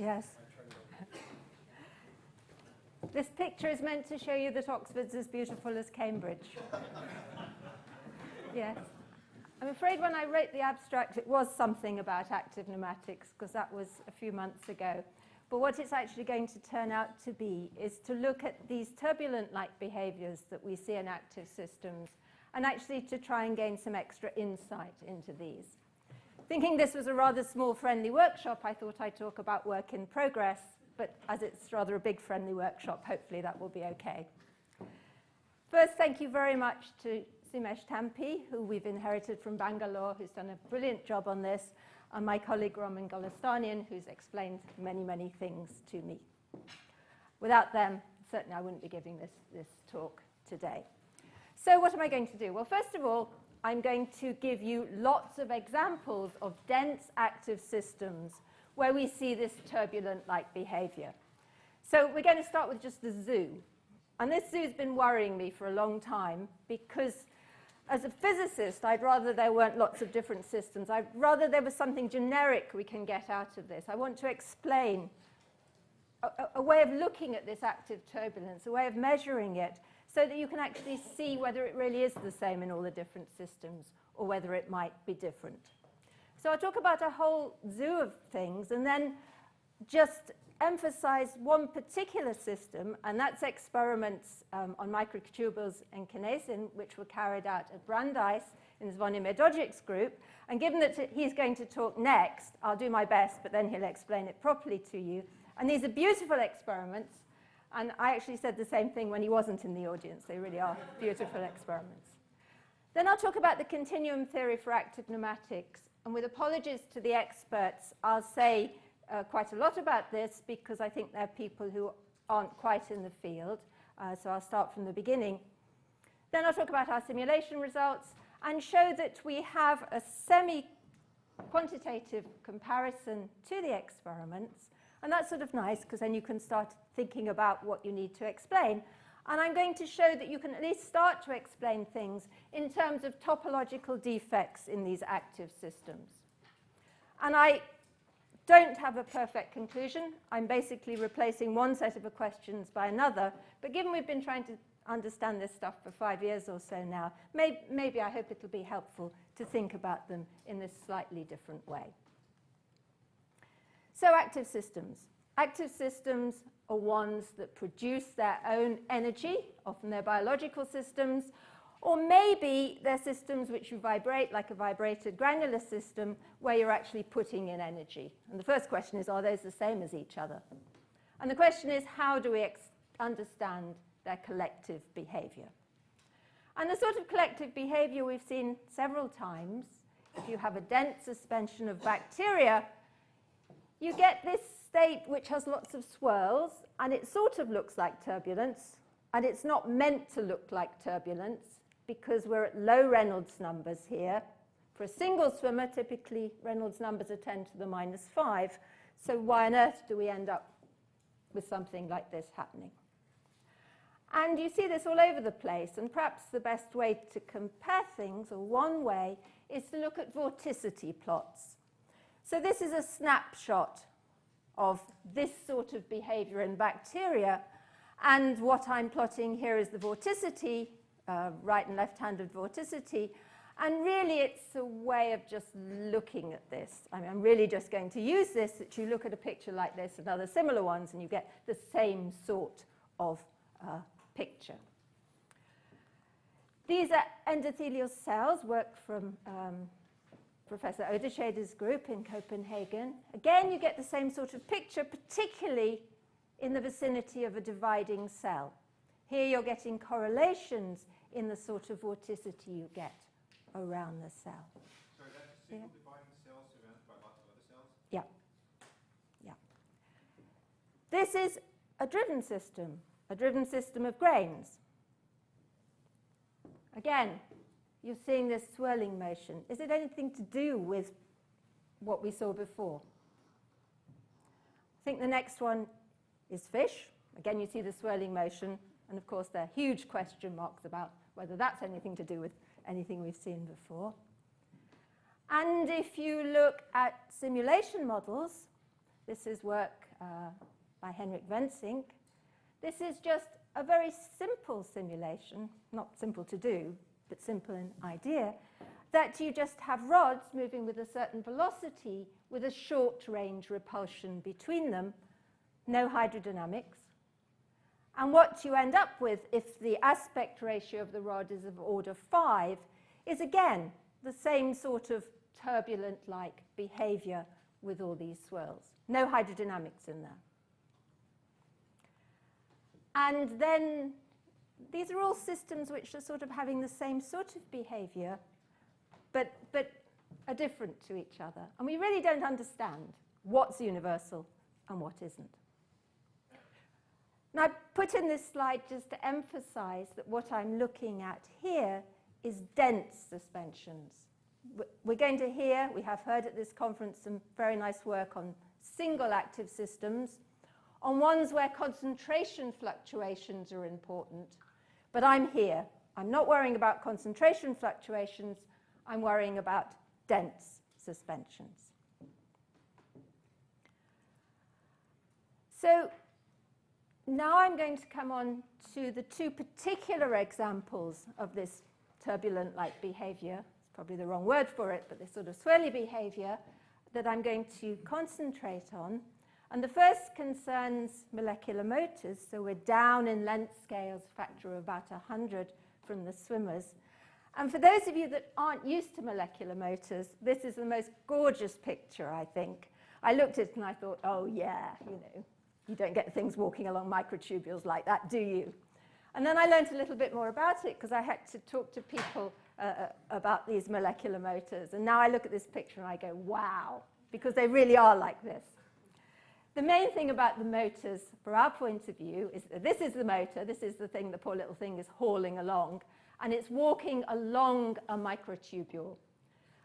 Yes. This picture is meant to show you that Oxford's as beautiful as Cambridge. Yes. I'm afraid when I wrote the abstract, it was something about active nematics, because that was a few months ago. But what it's actually going to turn out to be is to look at these turbulent-like behaviors that we see in active systems, and actually to try and gain some extra insight into these. Thinking this was a rather small, friendly workshop, I thought I'd talk about work in progress, but as it's rather a big, friendly workshop, hopefully that will be okay. First, thank you very much to Sumesh Tampi, who we've inherited from Bangalore, who's done a brilliant job on this, and my colleague Roman Golestanian, who's explained many, many things to me. Without them, certainly I wouldn't be giving this talk today. So what am I going to do? Well, first of all, I'm going to give you lots of examples of dense active systems where we see this turbulent-like behavior. So we're going to start with just the zoo. And this zoo's been worrying me for a long time because as a physicist, I'd rather there weren't lots of different systems. I'd rather there was something generic we can get out of this. I want to explain a way of looking at this active turbulence, a way of measuring it, so that you can actually see whether it really is the same in all the different systems or whether it might be different. So I'll talk about a whole zoo of things and then just emphasize one particular system, and that's experiments on microtubules and kinesin, which were carried out at Brandeis in Zvonimir Dodgik's group. And given that he's going to talk next, I'll do my best, but then he'll explain it properly to you. And these are beautiful experiments. And I actually said the same thing when he wasn't in the audience. They really are beautiful experiments. Then I'll talk about the continuum theory for active nematics. And with apologies to the experts, I'll say quite a lot about this because I think there are people who aren't quite in the field. So I'll start from the beginning. Then I'll talk about our simulation results and show that we have a semi-quantitative comparison to the experiments. And that's sort of nice because then you can start thinking about what you need to explain. And I'm going to show that you can at least start to explain things in terms of topological defects in these active systems. And I don't have a perfect conclusion. I'm basically replacing one set of questions by another. But given we've been trying to understand this stuff for 5 years or so now, maybe I hope it'll be helpful to think about them in this slightly different way. So active systems. Active systems are ones that produce their own energy. Often they're biological systems. Or maybe they're systems which you vibrate, like a vibrated granular system, where you're actually putting in energy. And the first question is, are those the same as each other? And the question is, how do we understand their collective behavior? And the sort of collective behavior we've seen several times, if you have a dense suspension of bacteria, you get this state which has lots of swirls, and it sort of looks like turbulence, and it's not meant to look like turbulence because we're at low Reynolds numbers here. For a single swimmer, typically Reynolds numbers are 10 to the minus 5, so why on earth do we end up with something like this happening? And you see this all over the place, and perhaps the best way to compare things, or one way, is to look at vorticity plots. So this is a snapshot of this sort of behavior in bacteria. And what I'm plotting here is the vorticity, right and left-handed vorticity. And really, it's a way of just looking at this. I mean, I'm really just going to use this, that you look at a picture like this and other similar ones, and you get the same sort of picture. These are endothelial cells, work from Professor Oderschede's group in Copenhagen. Again, you get the same sort of picture, particularly in the vicinity of a dividing cell. Here you're getting correlations in the sort of vorticity you get around the cell. So that's a single dividing cell surrounded by lots of other cells? Yeah. Yeah. This is a driven system of grains. Again, you're seeing this swirling motion. Is it anything to do with what we saw before? I think the next one is fish. Again, you see the swirling motion. And of course, there are huge question marks about whether that's anything to do with anything we've seen before. And if you look at simulation models, this is work by Henrik Wensink. This is just a very simple simulation, not simple to do, but simple in idea, that you just have rods moving with a certain velocity with a short-range repulsion between them, no hydrodynamics. And what you end up with, if the aspect ratio of the rod is of order 5, is again the same sort of turbulent-like behavior with all these swirls. No hydrodynamics in there. And then these are all systems which are sort of having the same sort of behavior, but are different to each other. And we really don't understand what's universal and what isn't. Now, I put in this slide just to emphasize that what I'm looking at here is dense suspensions. We're going to hear, we have heard at this conference, some very nice work on single active systems, on ones where concentration fluctuations are important. But I'm here. I'm not worrying about concentration fluctuations. I'm worrying about dense suspensions. So now I'm going to come on to the two particular examples of this turbulent-like behavior. It's probably the wrong word for it, but this sort of swirly behavior that I'm going to concentrate on. And the first concerns molecular motors. So we're down in length scales, factor of about 100 from the swimmers. And for those of you that aren't used to molecular motors, this is the most gorgeous picture, I think. I looked at it and I thought, oh yeah, you don't get things walking along microtubules like that, do you? And then I learned a little bit more about it because I had to talk to people about these molecular motors. And now I look at this picture and I go, wow, because they really are like this. The main thing about the motors, from our point of view, is that this is the motor. This is the thing the poor little thing is hauling along. And it's walking along a microtubule.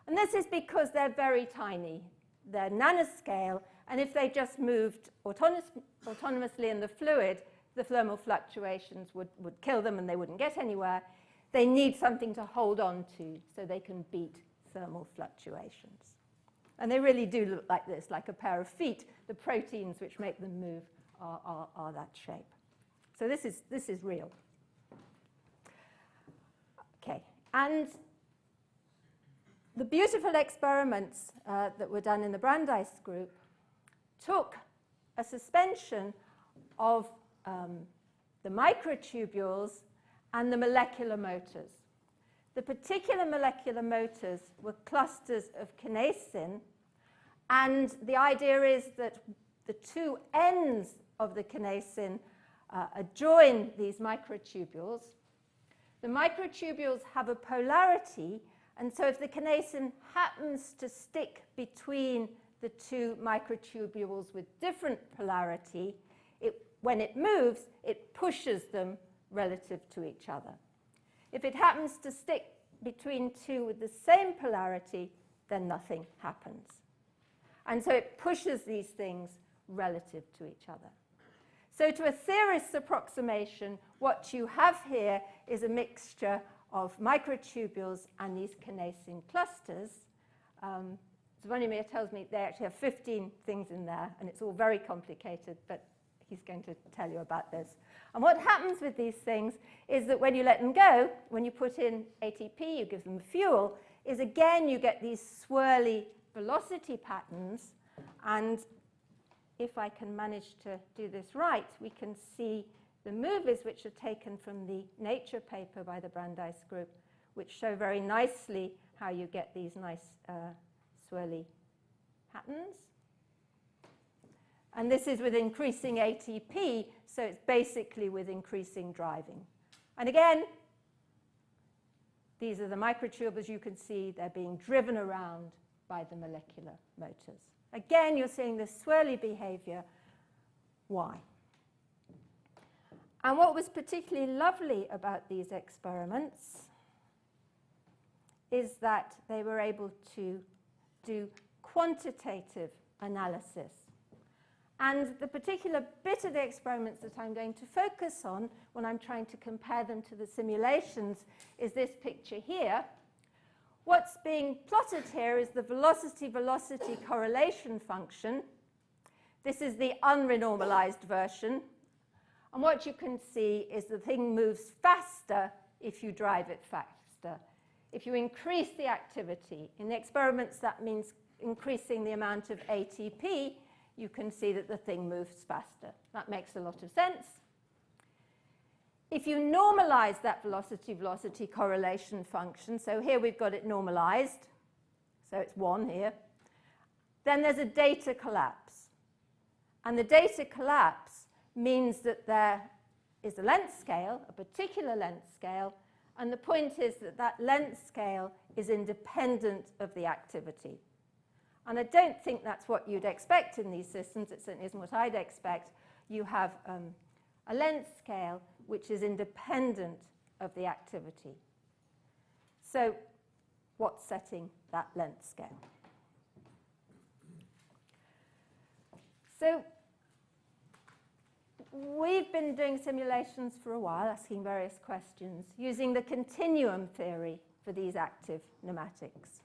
And this is because they're very tiny. They're nanoscale. And if they just moved autonomously in the fluid, the thermal fluctuations would kill them and they wouldn't get anywhere. They need something to hold on to so they can beat thermal fluctuations. And they really do look like this, like a pair of feet. The proteins which make them move are that shape. So this is real. Okay, and the beautiful experiments that were done in the Brandeis group took a suspension of the microtubules and the molecular motors. The particular molecular motors were clusters of kinesin, and the idea is that the two ends of the kinesin join these microtubules. The microtubules have a polarity, and so if the kinesin happens to stick between the two microtubules with different polarity, when it moves, it pushes them relative to each other. If it happens to stick between two with the same polarity, then nothing happens. And so it pushes these things relative to each other. So to a theorist's approximation, what you have here is a mixture of microtubules and these kinesin clusters. Zvonimir tells me they actually have 15 things in there, and it's all very complicated, but he's going to tell you about this. And what happens with these things is that when you let them go, when you put in ATP, you give them fuel, is again you get these swirly velocity patterns. And if I can manage to do this right, we can see the movies which are taken from the Nature paper by the Brandeis group, which show very nicely how you get these nice swirly patterns. And this is with increasing ATP, so it's basically with increasing driving. And again, these are the microtubules. You can see they're being driven around by the molecular motors. Again, you're seeing this swirly behavior. Why? And what was particularly lovely about these experiments is that they were able to do quantitative analysis. And the particular bit of the experiments that I'm going to focus on when I'm trying to compare them to the simulations is this picture here. What's being plotted here is the velocity-velocity correlation function. This is the unrenormalized version. And what you can see is the thing moves faster if you drive it faster. If you increase the activity, in the experiments that means increasing the amount of ATP, you can see that the thing moves faster. That makes a lot of sense. If you normalize that velocity-velocity correlation function, so here we've got it normalized, so it's 1 here, then there's a data collapse. And the data collapse means that there is a length scale, a particular length scale, and the point is that that length scale is independent of the activity. And I don't think that's what you'd expect in these systems. It certainly isn't what I'd expect. You have a length scale which is independent of the activity. So what's setting that length scale? So we've been doing simulations for a while, asking various questions, using the continuum theory for these active nematics.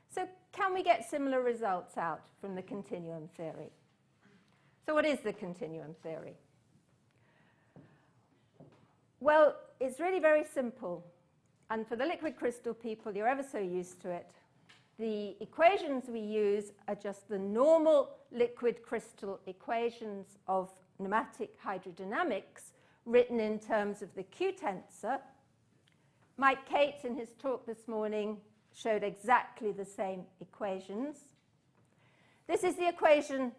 So can we get similar results out from the continuum theory? So what is the continuum theory? Well, it's really very simple. And for the liquid crystal people, you're ever so used to it. The equations we use are just the normal liquid crystal equations of nematic hydrodynamics written in terms of the Q tensor. Mike Cates, in his talk this morning, showed exactly the same equations. This is the equation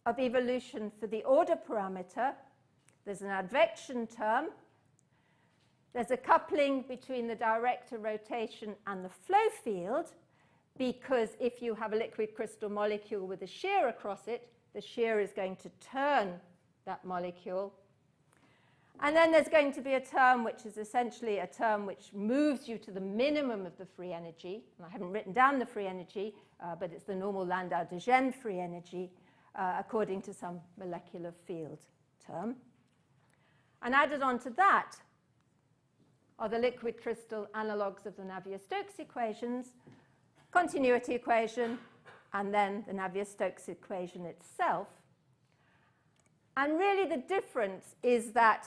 of evolution for the order parameter. There's an advection term. There's a coupling between the director rotation and the flow field, because if you have a liquid crystal molecule with a shear across it, the shear is going to turn that molecule. And then there's going to be a term which is essentially a term which moves you to the minimum of the free energy. And I haven't written down the free energy, but it's the normal Landau-de Gennes free energy according to some molecular field term. And added on to that are the liquid crystal analogues of the Navier-Stokes equations, continuity equation, and then the Navier-Stokes equation itself. And really the difference is that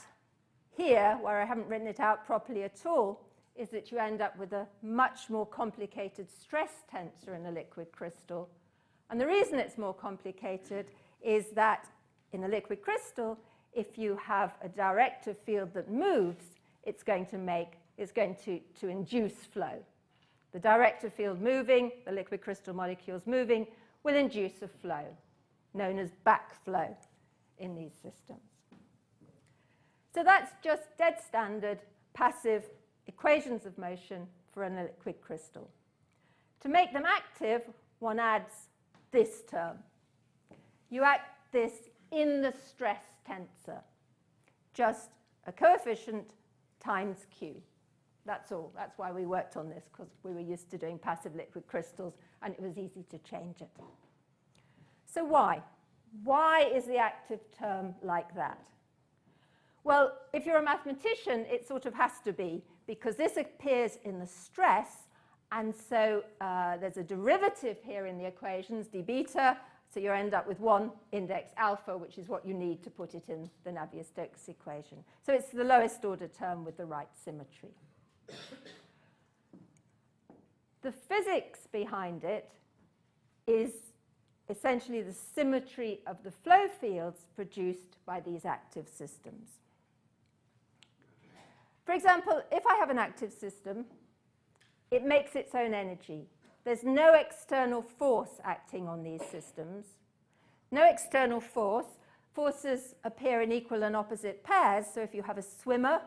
here, where I haven't written it out properly at all, is that you end up with a much more complicated stress tensor in the liquid crystal. And the reason it's more complicated is that in the liquid crystal, if you have a director field that moves, it's going to induce flow. The director field moving, the liquid crystal molecules moving, will induce a flow, known as backflow in these systems. So that's just dead standard passive equations of motion for a liquid crystal. To make them active, one adds this term. You add this in the stress tensor, just a coefficient times Q. That's all. That's why we worked on this, because we were used to doing passive liquid crystals, and it was easy to change it. So why? Why is the active term like that? Well, if you're a mathematician, it sort of has to be, because this appears in the stress, and so there's a derivative here in the equations, d beta, so you end up with 1 index alpha, which is what you need to put it in the Navier-Stokes equation. So it's the lowest order term with the right symmetry. The physics behind it is essentially the symmetry of the flow fields produced by these active systems. For example, if I have an active system, it makes its own energy. There's no external force acting on these systems. No external force. Forces appear in equal and opposite pairs. So if you have a swimmer,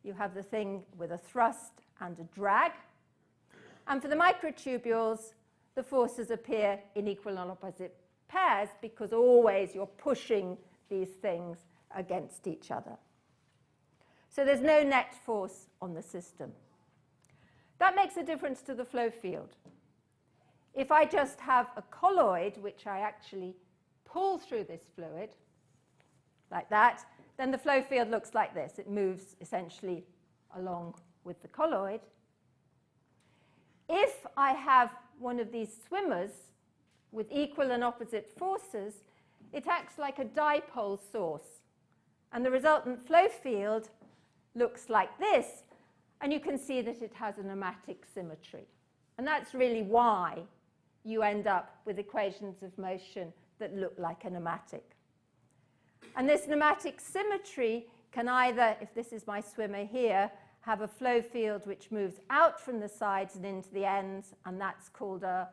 you have the thing with a thrust and a drag. And for the microtubules, the forces appear in equal and opposite pairs because always you're pushing these things against each other. So there's no net force on the system. That makes a difference to the flow field. If I just have a colloid, which I actually pull through this fluid, like that, then the flow field looks like this. It moves essentially along with the colloid. If I have one of these swimmers with equal and opposite forces, it acts like a dipole source. And the resultant flow field looks like this. And you can see that it has a nematic symmetry. And that's really why you end up with equations of motion that look like a nematic. And this nematic symmetry can either, if this is my swimmer here, have a flow field which moves out from the sides and into the ends, and that's called out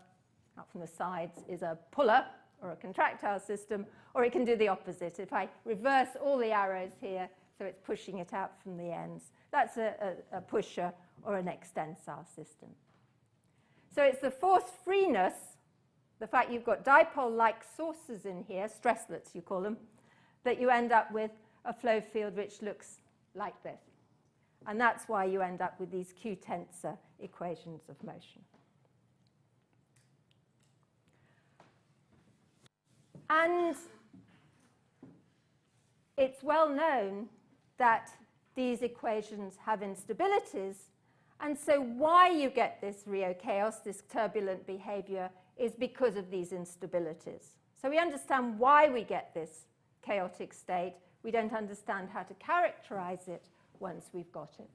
from the sides is a puller or a contractile system, or it can do the opposite. If I reverse all the arrows here, so it's pushing it out from the ends, that's a pusher or an extensile system. So it's the force freeness, the fact you've got dipole-like sources in here, stresslets you call them, that you end up with a flow field which looks like this. And that's why you end up with these Q-tensor equations of motion. And it's well known that these equations have instabilities. And so why you get this Rio chaos, this turbulent behavior, is because of these instabilities. So we understand why we get this chaotic state. We don't understand how to characterize it once we've got it.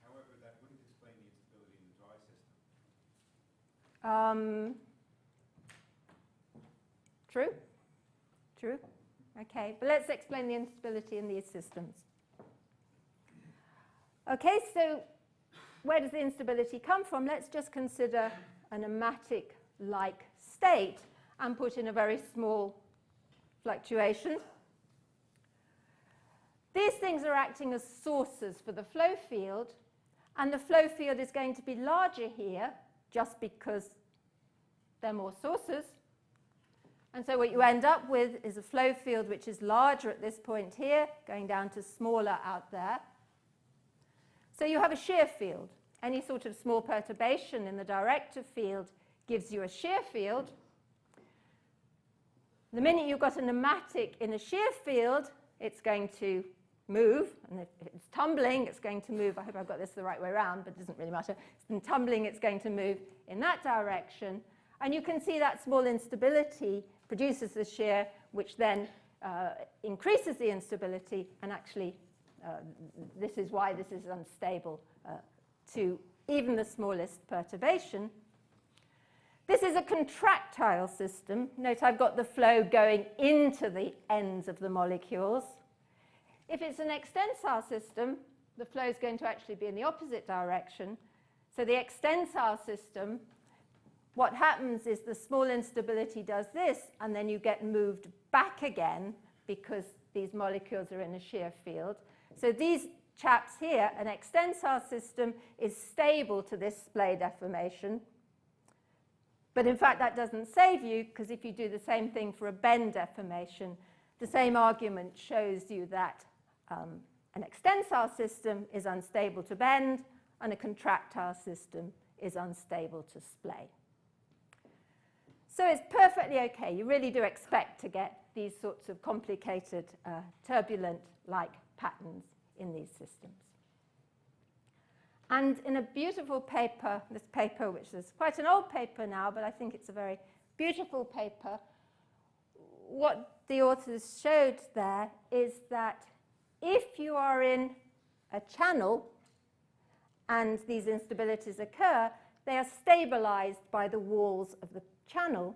However, that wouldn't explain the instability in the dry system. True. True. Okay, but let's explain the instability in these systems. Okay, so where does the instability come from? Let's just consider a nematic-like state and put in a very small fluctuation. These things are acting as sources for the flow field, and the flow field is going to be larger here just because they're more sources. And so what you end up with is a flow field which is larger at this point here, going down to smaller out there. So you have a shear field. Any sort of small perturbation in the director field gives you a shear field. The minute you've got a nematic in a shear field, it's going to move, and if it's tumbling, it's going to move. I hope I've got this the right way around, but it doesn't really matter. In tumbling, it's going to move in that direction. And you can see that small instability produces the shear, which then increases the instability, and actually this is why this is unstable to even the smallest perturbation. This is a contractile system. Note I've got the flow going into the ends of the molecules. If it's an extensile system, the flow is going to actually be in the opposite direction. So the extensile system, what happens is the small instability does this, and then you get moved back again because these molecules are in a shear field. So these chaps here, an extensile system is stable to this splay deformation. But in fact, that doesn't save you, because if you do the same thing for a bend deformation, the same argument shows you that an extensile system is unstable to bend, and a contractile system is unstable to splay. So it's perfectly okay. You really do expect to get these sorts of complicated, turbulent-like patterns in these systems. And in a beautiful paper, this paper, which is quite an old paper now, but I think it's a very beautiful paper, what the authors showed there is that if you are in a channel and these instabilities occur, they are stabilized by the walls of the channel.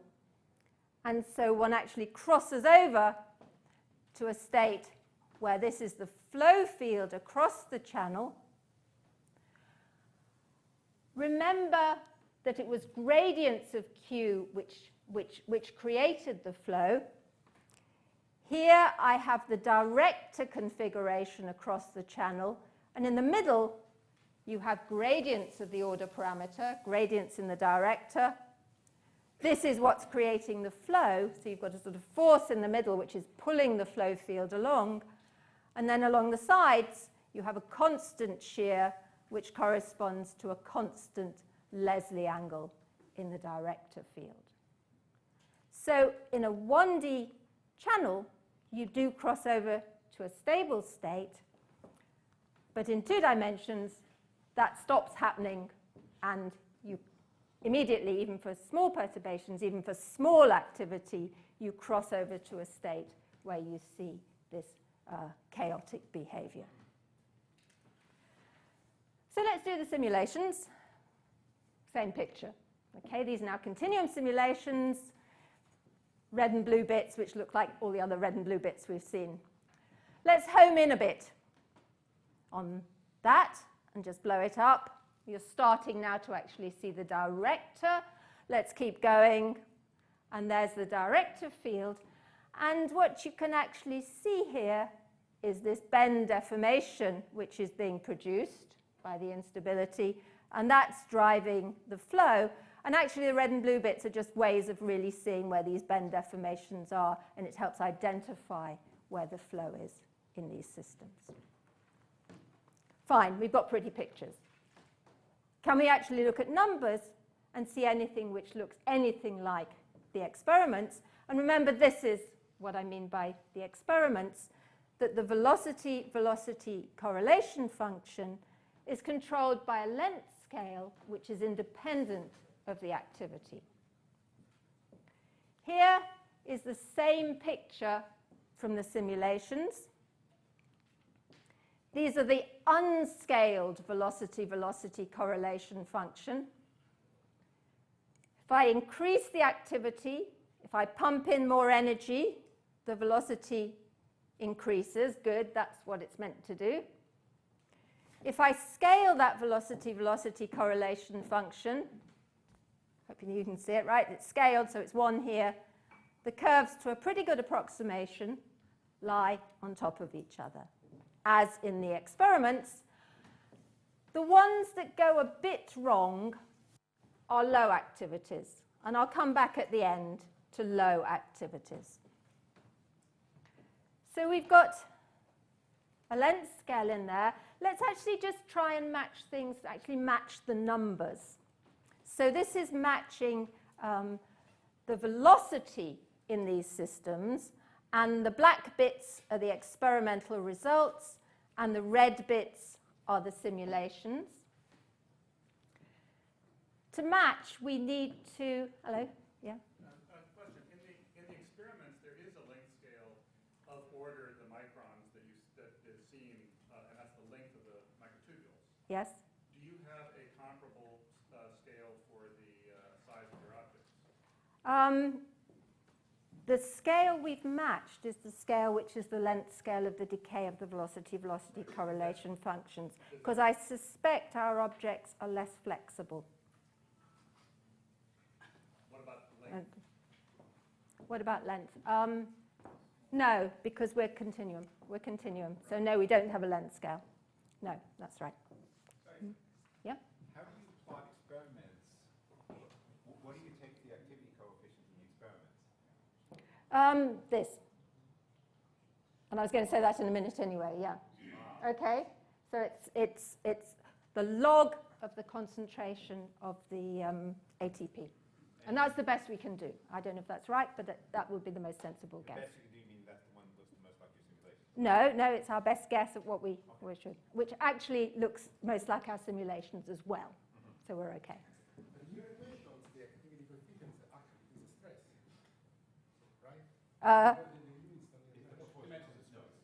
And so one actually crosses over to a state where this is the flow field across the channel. Remember that it was gradients of Q which created the flow. Here I have the director configuration across the channel, and in the middle you have gradients of the order parameter, gradients in the director. This is what's creating the flow, so you've got a sort of force in the middle which is pulling the flow field along, and then along the sides you have a constant shear which corresponds to a constant Leslie angle in the director field. So in a 1D channel, you do cross over to a stable state, but in 2 dimensions, that stops happening, and you immediately, even for small perturbations, even for small activity, you cross over to a state where you see this chaotic behavior. So let's do the simulations. Same picture. Okay, these are now continuum simulations, red and blue bits, which look like all the other red and blue bits we've seen. Let's home in a bit on that and just blow it up. You're starting now to actually see the director. Let's keep going. And there's the director field. And what you can actually see here is this bend deformation, which is being produced by the instability. And that's driving the flow. And actually, the red and blue bits are just ways of really seeing where these bend deformations are. And it helps identify where the flow is in these systems. Fine, we've got pretty pictures. Can we actually look at numbers and see anything which looks anything like the experiments? And remember, this is what I mean by the experiments, that the velocity correlation function is controlled by a length scale which is independent of the activity. Here is the same picture from the simulations. These are the unscaled velocity correlation function. If I increase the activity, if I pump in more energy, the velocity increases. Good, that's what it's meant to do. If I scale that velocity correlation function, hoping you can see it, right? It's scaled, so it's 1 here. The curves, to a pretty good approximation, lie on top of each other, as in the experiments. The ones that go a bit wrong are low activities. And I'll come back at the end to low activities. So we've got a length scale in there. Let's actually just try and match things, actually match the numbers. So this is matching the velocity in these systems, and the black bits are the experimental results, and the red bits are the simulations. To match, we need to, hello, yeah? Question, in the experiments, there is a length scale of order the microns that is seen, and that's the length of the microtubules. Yes? Do you have a comparable scale for the size of your objects? The scale we've matched is the scale which is the length scale of the decay of the velocity correlation functions, because I suspect our objects are less flexible. What about length? What about length? No, because we're continuum. We're continuum. So no, we don't have a length scale. No, that's right. Sorry. Yeah? How do you plot experiments? What do you take the activity coefficient in the experiments? This. And I was going to say that in a minute anyway, yeah. Okay, so it's the log of the concentration of the ATP. And that's the best we can do. I don't know if that's right, but that would be the most sensible guess. The best you can do, you mean that's the one that looks the most like your simulation? No, it's our best guess at what we should, which actually looks most like our simulations as well. So we're okay. The equations, the activity coefficients actually is a stress, right?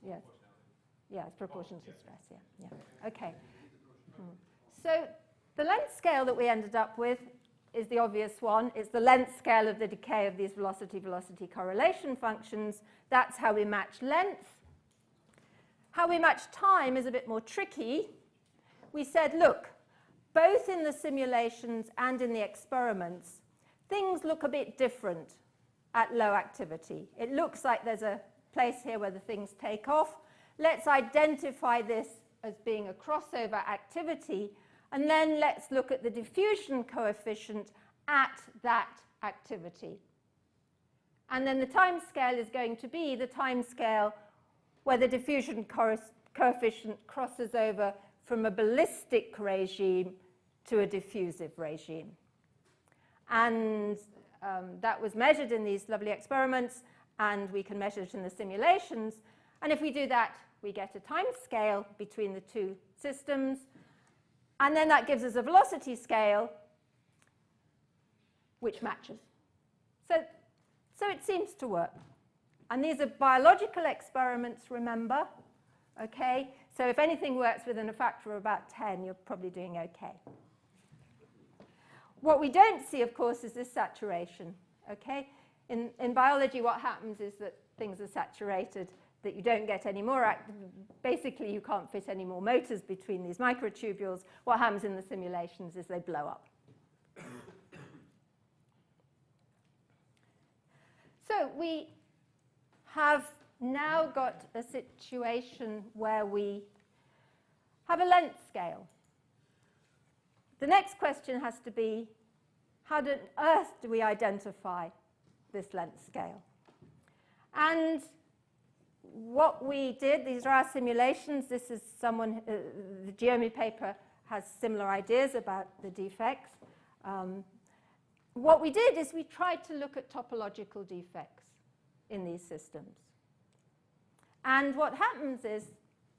Yes. Yeah, it's proportional to stress, yeah. Okay. So the length scale that we ended up with is the obvious one. It's the length scale of the decay of these velocity correlation functions. That's how we match length. How we match time is a bit more tricky. We said, look, both in the simulations and in the experiments, things look a bit different at low activity. It looks like there's a place here where the things take off. Let's identify this as being a crossover activity, and then let's look at the diffusion coefficient at that activity. And then the time scale is going to be the time scale where the diffusion coefficient crosses over from a ballistic regime to a diffusive regime. And that was measured in these lovely experiments, and we can measure it in the simulations. And if we do that, we get a time scale between the two systems. And then that gives us a velocity scale which matches. So So it seems to work. And these are biological experiments, remember. Okay? So if anything works within a factor of about 10, you're probably doing okay. What we don't see, of course, is this saturation. Okay? In biology, what happens is that things are saturated, that you don't get any more basically, you can't fit any more motors between these microtubules. What happens in the simulations is they blow up. So we have now got a situation where we have a length scale. The next question has to be, how on earth do we identify this length scale? And what we did, these are our simulations. This is someone, the Yeomans paper has similar ideas about the defects. What we did is we tried to look at topological defects in these systems. And what happens is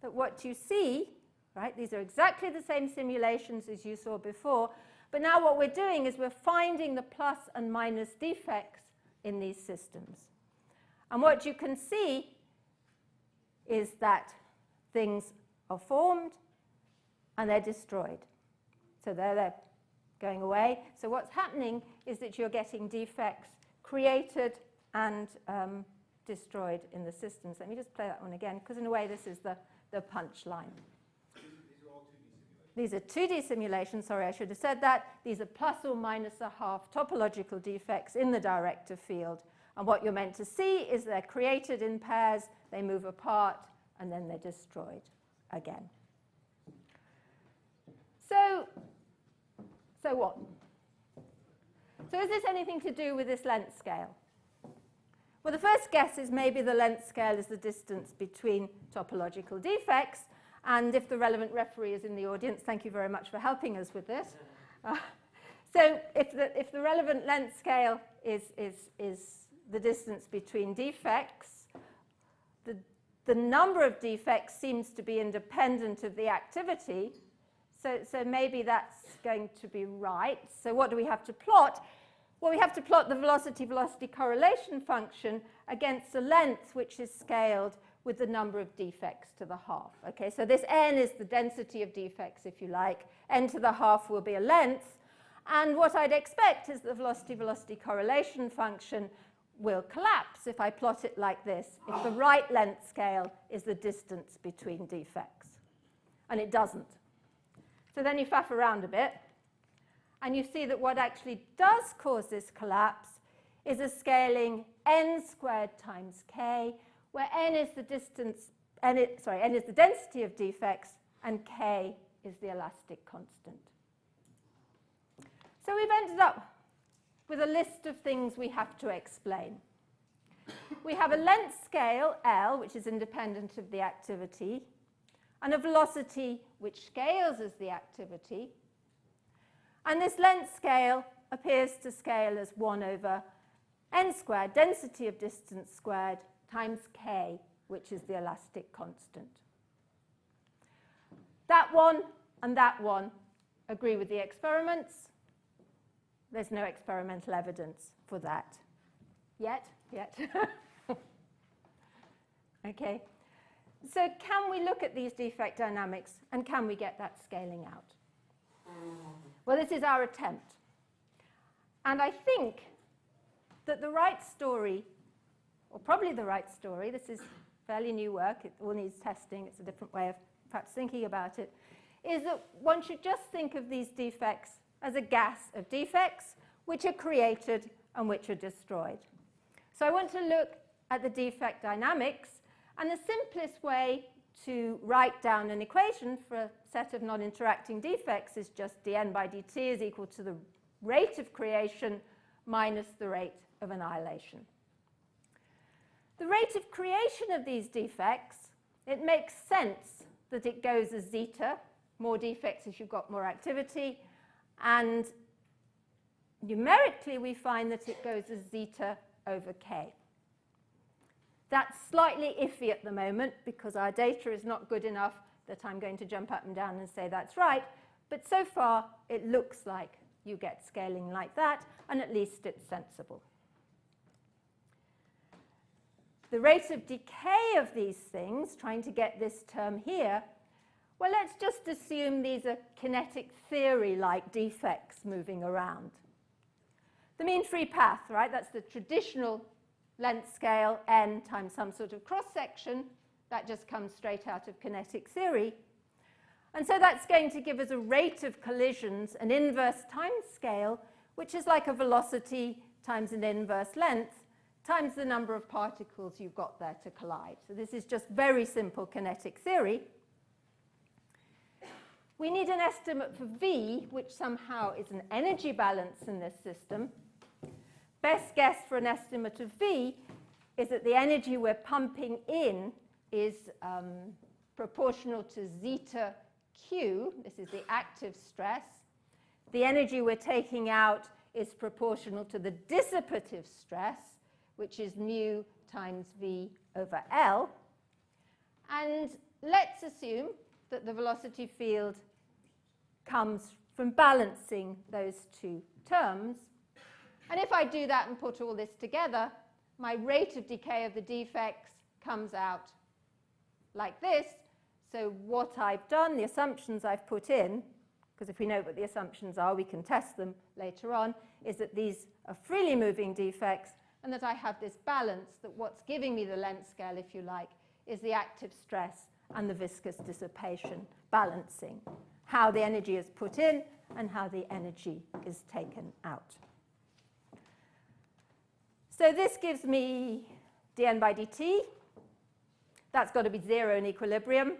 that what you see, right, these are exactly the same simulations as you saw before, but now what we're doing is we're finding the plus and minus defects in these systems. And what you can see is that things are formed and they're destroyed. So they're going away. So what's happening is that you're getting defects created and destroyed in the systems. Let me just play that one again, because in a way this is the punchline. These are all 2D simulations. These are 2D simulations. Sorry, I should have said that. These are plus or minus a half topological defects in the director field. And what you're meant to see is they're created in pairs, they move apart, and then they're destroyed again. So what? So is this anything to do with this length scale? Well, the first guess is maybe the length scale is the distance between topological defects. And if the relevant referee is in the audience, thank you very much for helping us with this. So if the relevant length scale is the distance between defects, the number of defects seems to be independent of the activity. So maybe that's going to be right. So what do we have to plot? Well, we have to plot the velocity-velocity correlation function against a length which is scaled with the number of defects to the half. Okay, so this n is the density of defects, if you like. N to the half will be a length. And what I'd expect is the velocity-velocity correlation function will collapse if I plot it like this, if the right length scale is the distance between defects. And it doesn't. So then you faff around a bit, and you see that what actually does cause this collapse is a scaling n squared times k, where n is the distance, n is the density of defects, and k is the elastic constant. So we've ended up with a list of things we have to explain. We have a length scale, L, which is independent of the activity, and a velocity which scales as the activity. And this length scale appears to scale as 1 over n squared, density of distance squared, times k, which is the elastic constant. That one and that one agree with the experiments. There's no experimental evidence for that. Yet. Okay. So can we look at these defect dynamics, and can we get that scaling out? Well, this is our attempt. And I think that the right story, or probably the right story, this is fairly new work, it all needs testing, it's a different way of perhaps thinking about it, is that one should just think of these defects as a gas of defects which are created and which are destroyed. So I want to look at the defect dynamics, and the simplest way to write down an equation for a set of non-interacting defects is just dn by dt is equal to the rate of creation minus the rate of annihilation. The rate of creation of these defects, it makes sense that it goes as zeta, more defects if you've got more activity, and numerically we find that it goes as zeta over k. That's slightly iffy at the moment because our data is not good enough that I'm going to jump up and down and say that's right, but so far it looks like you get scaling like that, and at least it's sensible. the rate of decay of these things, trying to get this term here, well, let's just assume these are kinetic theory-like defects moving around. The mean free path, right, that's the traditional length scale, n times some sort of cross-section. That just comes straight out of kinetic theory. And so that's going to give us a rate of collisions, an inverse time scale, which is like a velocity times an inverse length, times the number of particles you've got there to collide. So this is just very simple kinetic theory. We need an estimate for V, which somehow is an energy balance in this system. Best guess for an estimate of V is that the energy we're pumping in is proportional to zeta Q. This is the active stress. The energy we're taking out is proportional to the dissipative stress, which is mu times V over L. And let's assume that the velocity field comes from balancing those two terms. And if I do that and put all this together, my rate of decay of the defects comes out like this. So what I've done, the assumptions I've put in, because if we know what the assumptions are, we can test them later on, is that these are freely moving defects and that I have this balance, that what's giving me the length scale, if you like, is the active stress and the viscous dissipation balancing, how the energy is put in and how the energy is taken out. So this gives me dN by dt. That's got to be 0 in equilibrium.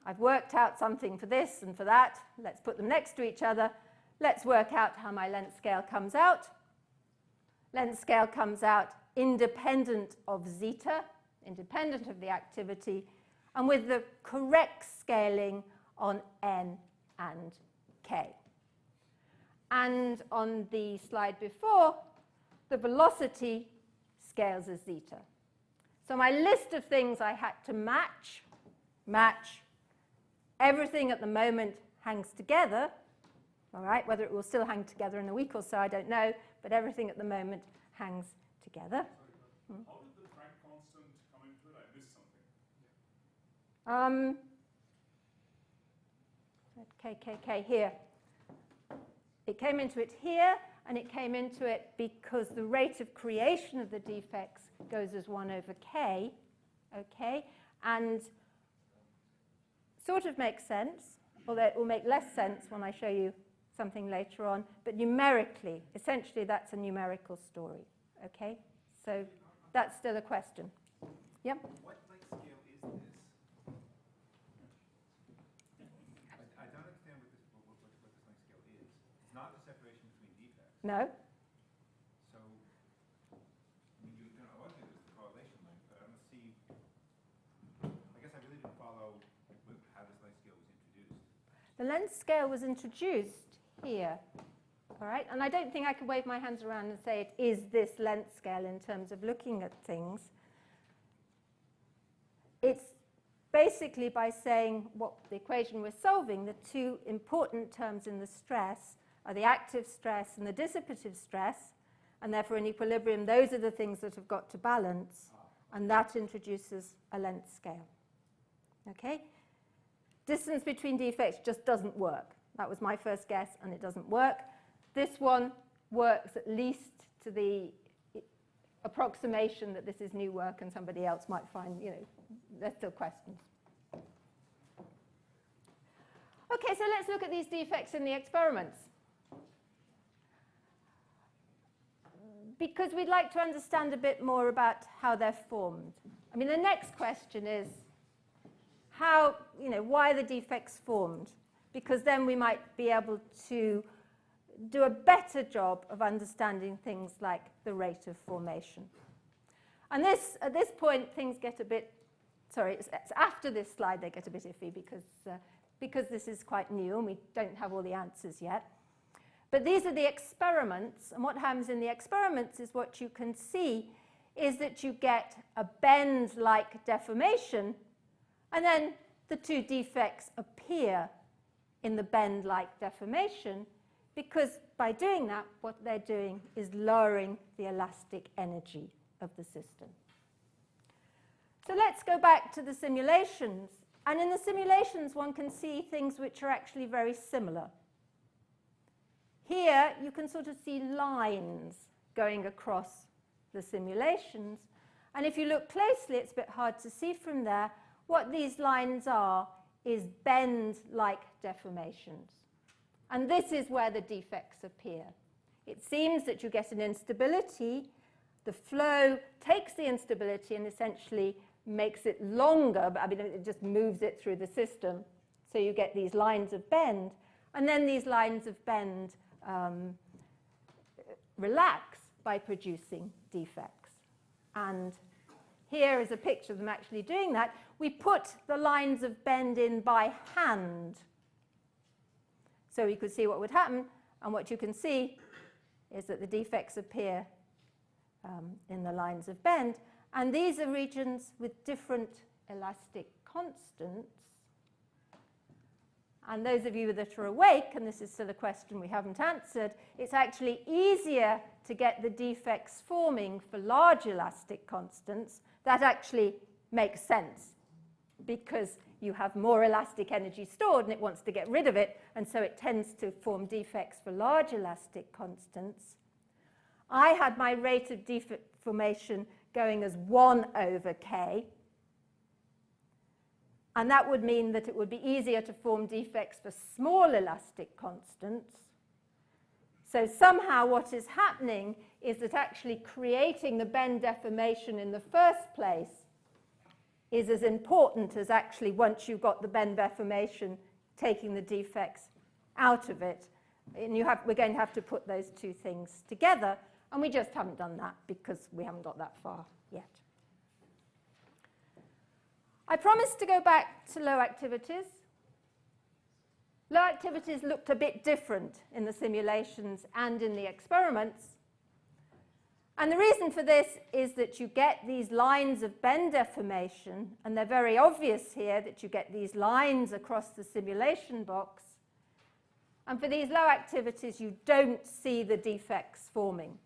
I've worked out something for this and for that. Let's put them next to each other. Let's work out how my length scale comes out. Length scale comes out independent of zeta, independent of the activity, and with the correct scaling on n and k. And on the slide before, the velocity scales as zeta. So my list of things I had to match. Everything at the moment hangs together. All right, whether it will still hang together in a week or so, I don't know, but everything at the moment hangs together. How did the Planck constant come into it? I missed something. KKK here. It came into it here, and it came into it because the rate of creation of the defects goes as 1 over k, okay? And sort of makes sense, although it will make less sense when I show you something later on. But numerically, essentially, that's a numerical story, okay? So that's still a question. Yep? What length scale is this? I don't understand what this length scale is. It's not the separation between defects. No? So, I mean, I want to do this correlation length, but I don't see. I guess I really didn't follow how this length scale was introduced. The length scale was introduced here, all right? And I don't think I can wave my hands around and say it is this length scale in terms of looking at things. It's basically by saying what the equation we're solving, the two important terms in the stress are the active stress and the dissipative stress, and therefore in equilibrium, those are the things that have got to balance, and that introduces a length scale, okay? Distance between defects just doesn't work. That was my first guess, and it doesn't work. This one works at least to the approximation that this is new work, and somebody else might find, there's still questions. Okay, so let's look at these defects in the experiments. Because we'd like to understand a bit more about how they're formed. I mean, the next question is how, why the defects formed? Because then we might be able to do a better job of understanding things like the rate of formation. And at this point, things get a bit, it's after this slide they get a bit iffy because this is quite new and we don't have all the answers yet. But these are the experiments, and what happens in the experiments is what you can see is that you get a bend-like deformation, and then the two defects appear in the bend-like deformation, because by doing that, what they're doing is lowering the elastic energy of the system. So let's go back to the simulations. And in the simulations, one can see things which are actually very similar. Here, you can sort of see lines going across the simulations. And if you look closely, it's a bit hard to see from there. What these lines are is bend-like deformations. And this is where the defects appear. It seems that you get an instability. The flow takes the instability and essentially makes it longer, but I mean, it just moves it through the system. So you get these lines of bend. And then these lines of bend relax by producing defects. And here is a picture of them actually doing that. We put the lines of bend in by hand. So you could see what would happen. And what you can see is that the defects appear in the lines of bend. And these are regions with different elastic constants. And those of you that are awake, and this is still a question we haven't answered, it's actually easier to get the defects forming for large elastic constants. That actually makes sense because you have more elastic energy stored and it wants to get rid of it, and so it tends to form defects for large elastic constants. I had my rate of defect formation going as 1 over k, and that would mean that it would be easier to form defects for small elastic constants. So somehow what is happening is that actually creating the bend deformation in the first place is as important as actually, once you've got the bend deformation, taking the defects out of it. And we're going to have to put those two things together, and we just haven't done that because we haven't got that far yet. I promised to go back to low activities. Low activities looked a bit different in the simulations and in the experiments. And the reason for this is that you get these lines of bend deformation, and they're very obvious here that you get these lines across the simulation box. And for these low activities, you don't see the defects forming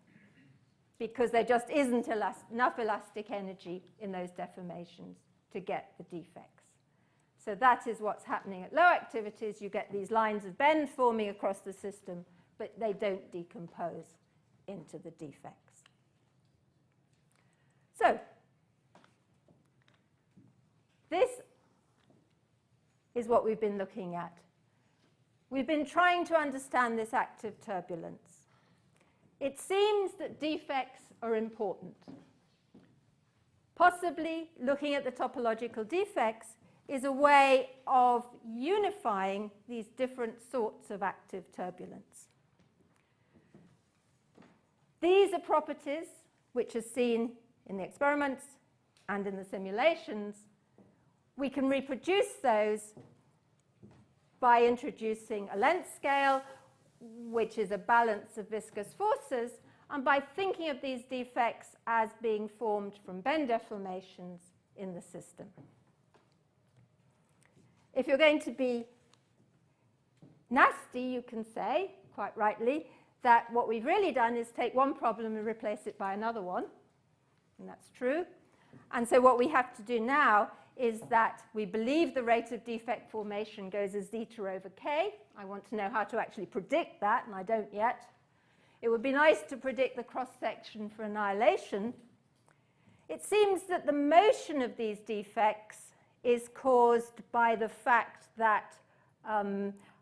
because there just isn't enough elastic energy in those deformations to get the defects. So that is what's happening at low activities. You get these lines of bend forming across the system, but they don't decompose into the defects. So this is what we've been looking at. We've been trying to understand this active turbulence. It seems that defects are important. Possibly looking at the topological defects is a way of unifying these different sorts of active turbulence. These are properties which are seen in the experiments and in the simulations. We can reproduce those by introducing a length scale, which is a balance of viscous forces, and by thinking of these defects as being formed from bend deformations in the system. If you're going to be nasty, you can say, quite rightly, that what we've really done is take one problem and replace it by another one. And that's true. And so what we have to do now is that we believe the rate of defect formation goes as zeta over k. I want to know how to actually predict that, and I don't yet. It would be nice to predict the cross-section for annihilation. It seems that the motion of these defects is caused by the fact that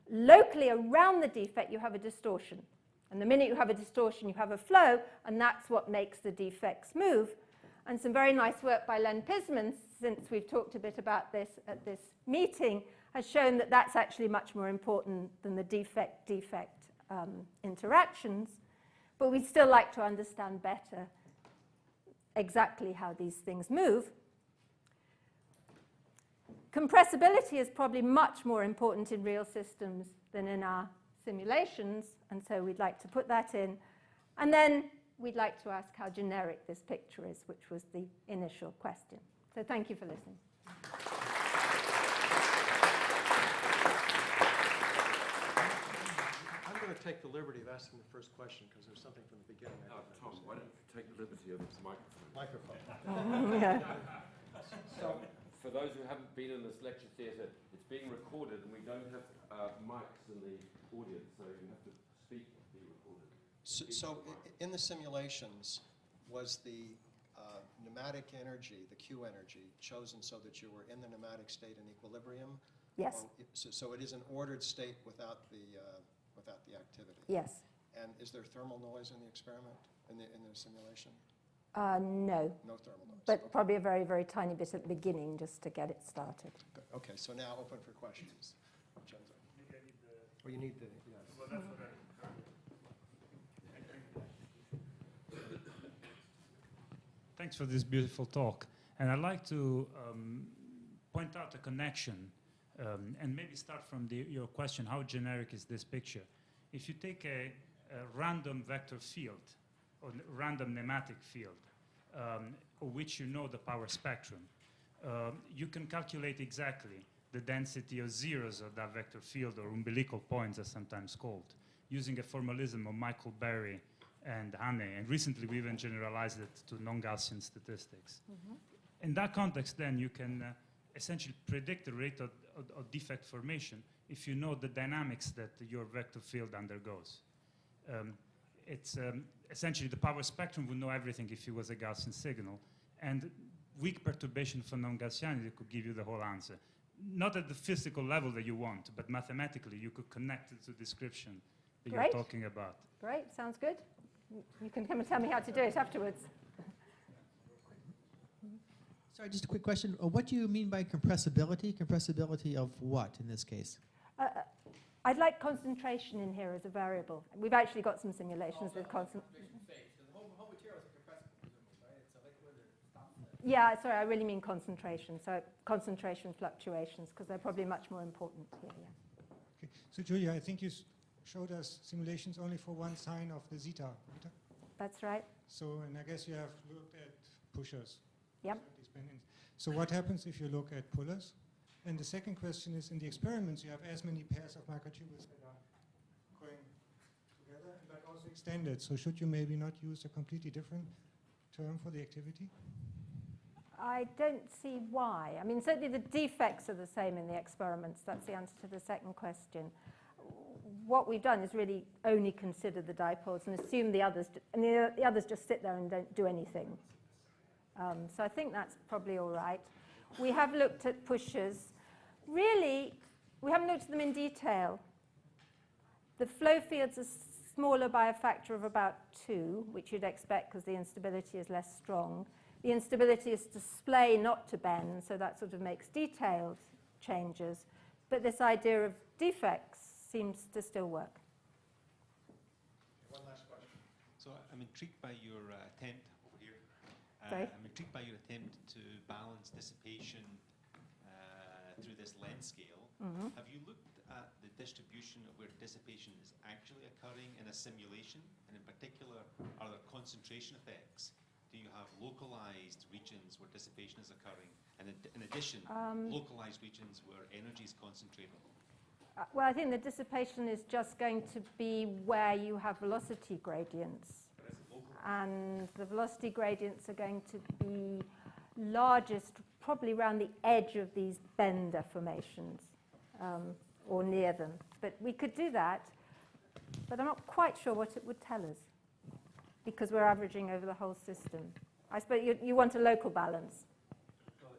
locally around the defect you have a distortion. And the minute you have a distortion, you have a flow, and that's what makes the defects move. And some very nice work by Len Pisman, since we've talked a bit about this at this meeting, has shown that that's actually much more important than the defect-defect interactions. But we'd still like to understand better exactly how these things move. Compressibility is probably much more important in real systems than in our simulations, and so we'd like to put that in. And then we'd like to ask how generic this picture is, which was the initial question. So thank you for listening. I'm going to take the liberty of asking the first question because there's something from the beginning. Tom, why don't you take the liberty of the microphone? Microphone. Yeah. So, for those who haven't been in this lecture theatre, it's being recorded and we don't have mics in the audience, so you have to speak and be recorded. In the simulations, was the pneumatic energy, the Q energy, chosen so that you were in the pneumatic state in equilibrium? Yes. So it is an ordered state without the activity? Yes. And is there thermal noise in the experiment, in the simulation? No. No thermal noise. But Okay. probably a very, very tiny bit at the beginning just to get it started. Good. Okay, so now open for questions. Vincenzo. Maybe I need the, Well, you need the, yes. well, that's what I. Thanks for this beautiful talk. And I'd like to point out a connection and maybe start from your question, how generic is this picture? If you take a random vector field or random nematic field, of which you know the power spectrum, you can calculate exactly the density of zeros of that vector field, or umbilical points as sometimes called, using a formalism of Michael Berry and Hane. And recently we even generalized it to non-Gaussian statistics. Mm-hmm. In that context, then, you can essentially predict the rate of defect formation if you know the dynamics that your vector field undergoes. It's essentially the power spectrum would know everything if it was a Gaussian signal, and weak perturbation for non-Gaussianity could give you the whole answer. Not at the physical level that you want, but mathematically you could connect it to description that Great. you're talking about. Great, sounds good. You can come and tell me how to do it afterwards. Sorry, just a quick question. What do you mean by compressibility? Compressibility of what in this case? I'd like concentration in here as a variable. We've actually got some simulations with concentration. Yeah, sorry, I really mean concentration. So concentration fluctuations, because they're probably much more important here. Yeah. Okay. So Julia, I think you showed us simulations only for one sign of the zeta. That's right. So, and I guess you have looked at pushers. Yep. So what happens if you look at pullers? And the second question is, in the experiments, you have as many pairs of microtubules that are going together, but also extended. So should you maybe not use a completely different term for the activity? I don't see why. I mean, certainly the defects are the same in the experiments. That's the answer to the second question. What we've done is really only consider the dipoles and assume the others, and the others just sit there and don't do anything. So I think that's probably all right. We have looked at pushers. Really, we haven't looked at them in detail. The flow fields are smaller by a factor of about 2, which you'd expect because the instability is less strong. The instability is to splay, not to bend, so that sort of makes detailed changes. But this idea of defects seems to still work. One last question. So I'm intrigued by your attempt over here. Sorry? I'm intrigued by your attempt to balance dissipation through this length scale. Mm-hmm. Have you looked at the distribution of where dissipation is actually occurring in a simulation? And in particular, are there concentration effects? Do you have localized regions where dissipation is occurring? And in addition, localized regions where energy is concentrated? Well, I think the dissipation is just going to be where you have velocity gradients. And the velocity gradients are going to be largest probably around the edge of these bend deformations or near them. But we could do that, but I'm not quite sure what it would tell us because we're averaging over the whole system. I suppose you want a local balance. Well,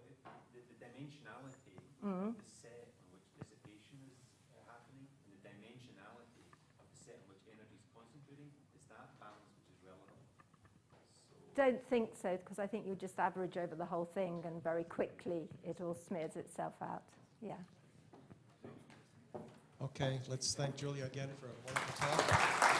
the dimensionality Mm-hmm. of the set in which dissipation is happening and the dimensionality of the set in which energy is concentrating is that balance which is relevant. Don't think so, because I think you just average over the whole thing and very quickly it all smears itself out. Yeah. Okay, let's thank Julia again for a wonderful talk.